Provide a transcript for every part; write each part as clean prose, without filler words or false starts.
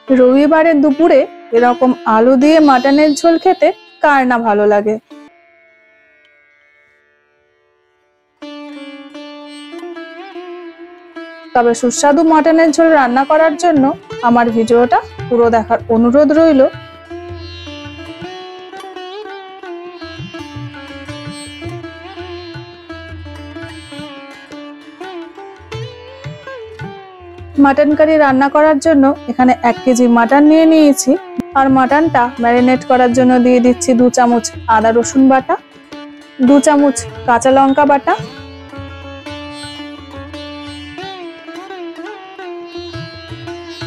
রবিবারের দুপুরে এরকম আলু দিয়ে মাটনের ঝোল খেতে কার না ভালো লাগে। তবে সুস্বাদু মাটনের ঝোল রান্না করার জন্য আমার ভিডিওটা পুরো দেখার অনুরোধ রইল। মাটন কারি রান্না করার জন্য এখানে 1 কেজি মাটন নিয়ে নিয়েছি। আর মাটনটা ম্যারিনেট করার জন্য দিয়ে দিচ্ছি 2 চামচ আদা রসুন বাটা, 2 চামচ কাঁচা লঙ্কা বাটা,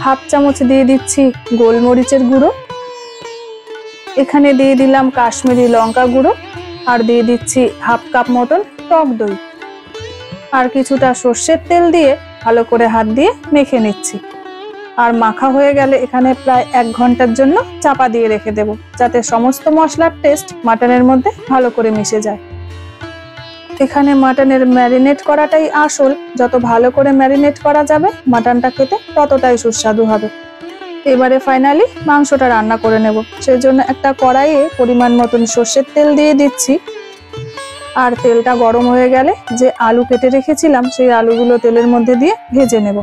হাফ চামচ দিয়ে দিচ্ছি গোলমরিচের গুঁড়ো, এখানে দিয়ে দিলাম কাশ্মীরি লঙ্কা গুঁড়ো, আর দিয়ে দিচ্ছি হাফ কাপ মতন টক দই, আর কিছুটা সর্ষের তেল দিয়ে ভালো করে হাত দিয়ে মেখে নিচ্ছি। আর মাখা হয়ে গেলে এখানে প্রায় 1 ঘন্টার জন্য চাপা দিয়ে রেখে দেব, যাতে সমস্ত মশলার টেস্ট মাটনের মধ্যে ভালো করে মিশে যায়। এখানে মাটনের ম্যারিনেট করাটাই আসল, যত ভালো করে ম্যারিনেট করা যাবে মাটনটা খেতে ততটাই সুস্বাদু হবে। এবারে ফাইনালি মাংসটা রান্না করে নেব। সেই জন্য একটা কড়াইয়ে পরিমাণ মতন সর্ষের তেল দিয়ে দিচ্ছি। আর তেলটা গরম হয়ে গেলে যে আলু কেটে রেখেছিলাম সেই আলুগুলো তেলের মধ্যে দিয়ে ভেজে নেব।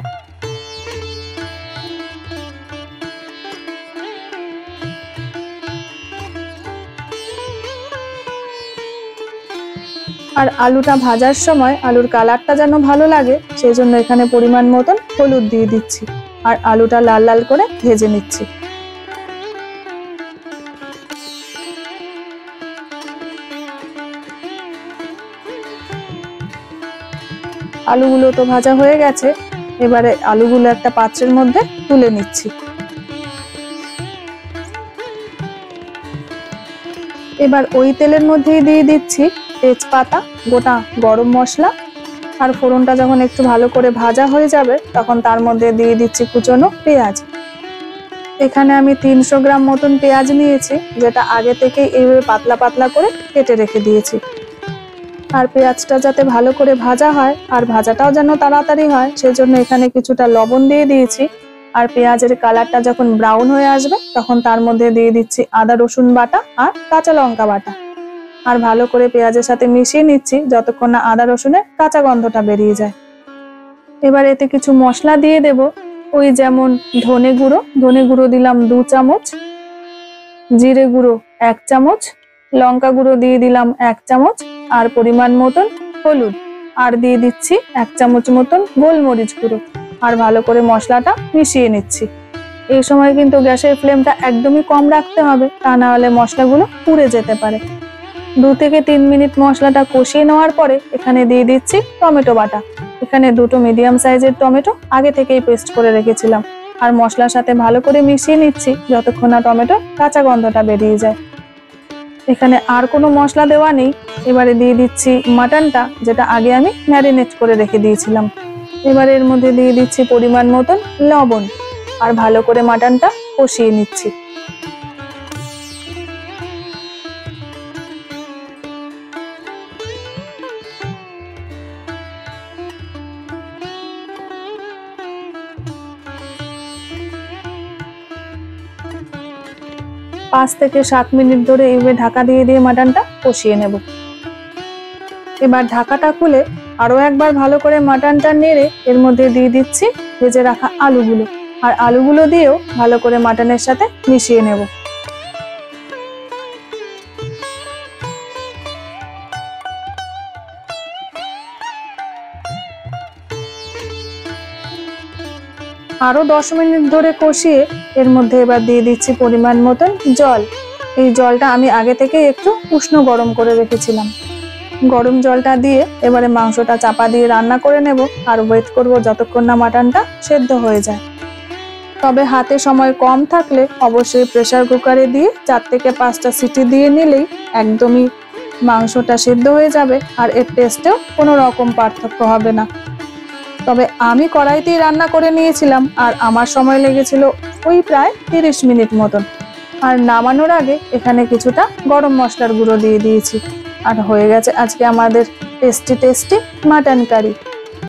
আর আলুটা ভাজার সময় আলুর কালারটা যেন ভালো লাগে, সেই জন্য এখানে পরিমাণ মতন হলুদ দিয়ে দিচ্ছি। আর আলুটা লাল লাল করে ভেজে নিচ্ছি। আলুগুলো তো ভাজা হয়ে গেছে, এবারে আলুগুলো একটা পাত্রের মধ্যে তুলে নিচ্ছি। এবার ওই তেলের মধ্যেই দিয়ে দিচ্ছি তেজপাতা, গোটা গরম মশলা, আর ফোড়নটা যখন একটু ভালো করে ভাজা হয়ে যাবে তখন তার মধ্যে দিয়ে দিচ্ছি কুচনো পেঁয়াজ। এখানে আমি 300 গ্রাম মতন পেঁয়াজ নিয়েছি, যেটা আগে থেকেই এইভাবে পাতলা পাতলা করে কেটে রেখে দিয়েছি। আর পেঁয়াজটা যাতে ভালো করে ভাজা হয় আর ভাজাটাও যেন তাড়াতাড়ি হয়, সেজন্য এখানে কিছুটা লবণ দিয়ে দিয়েছি। আর পেঁয়াজের কালারটা যখন ব্রাউন হয়ে আসবে তখন তার মধ্যে দিয়ে দিচ্ছি আদা রসুন বাটা আর কাঁচা লঙ্কা বাটা। আর ভালো করে পেঁয়াজের সাথে মিশিয়ে নিচ্ছি যতক্ষণ না আদা রসুনের কাঁচা গন্ধটা বেরিয়ে যায়। এবার এতে কিছু মশলা দিয়ে দেব। ওই যেমন ধনে গুঁড়ো দিলাম 2 চামচ, জিরে গুঁড়ো 1 চামচ, লঙ্কা গুঁড়ো দিয়ে দিলাম 1 চামচ, আর পরিমাণ মতন হলুদ, আর দিয়ে দিচ্ছি 1 চামচ মতন গোলমরিচ গুঁড়ো। আর ভালো করে মশলাটা মিশিয়ে নিচ্ছি। এই সময় কিন্তু গ্যাসের ফ্লেমটা একদমই কম রাখতে হবে, তা না হলে মশলাগুলো পুড়ে যেতে পারে। 2 থেকে 3 মিনিট মশলাটা কষিয়ে নেওয়ার পরে এখানে দিয়ে দিচ্ছি টমেটো বাটা। এখানে 2টো মিডিয়াম সাইজের টমেটো আগে থেকেই পেস্ট করে রেখেছিলাম। আর মশলার সাথে ভালো করে মিশিয়ে নিচ্ছি যতক্ষণ না টমেটোর কাঁচা গন্ধটা বেরিয়ে যায়। এখানে আর কোনো মশলা দেওয়া নেই। এবারে দিয়ে দিচ্ছি মাটনটা, যেটা আগে আমি ম্যারিনেট করে রেখে দিয়েছিলাম। এবারে এর মধ্যে দিয়ে দিচ্ছি পরিমাণ মতন লবণ, আর ভালো করে মাটনটা কষিয়ে নিচ্ছি। পাঁচ থেকে 7 মিনিট ধরে এইভাবে ঢাকা দিয়ে দিয়ে মাটনটা কষিয়ে নেব। এবার ঢাকাটা খুলে আরো একবার ভালো করে মাটনটা নেড়ে এর মধ্যে দিয়ে দিচ্ছি ভেজে রাখা আলুগুলো। আর আলুগুলো দিয়েও ভালো করে মাটনের সাথে মিশিয়ে নেব। আরো 10 মিনিট ধরে কষিয়ে এর মধ্যে এবার দিয়ে দিচ্ছি পরিমাণ মতন জল। এই জলটা আমি আগে থেকে একটু উষ্ণ গরম করে রেখেছিলাম। গরম জলটা দিয়ে এবারে মাংসটা চাপা দিয়ে রান্না করে নেব। আর ওয়েট করব যতক্ষণ না মাটনটা সেদ্ধ হয়ে যায়। তবে হাতে সময় কম থাকলে অবশ্যই প্রেসার কুকারে দিয়ে 4 থেকে 5টা সিটি দিয়ে নিলেই একদমই মাংসটা সেদ্ধ হয়ে যাবে, আর এর টেস্টেও কোনো রকম পার্থক্য হবে না। তবে আমি কড়াইতেই রান্না করে নিয়েছিলাম, আর আমার সময় লেগেছিল ওই প্রায় 30 মিনিট মতন। আর নামানোর আগে এখানে কিছুটা গরম মশলার গুঁড়ো দিয়ে দিয়েছি। আর হয়ে গেছে আজকে আমাদের টেস্টি মাটন কারি।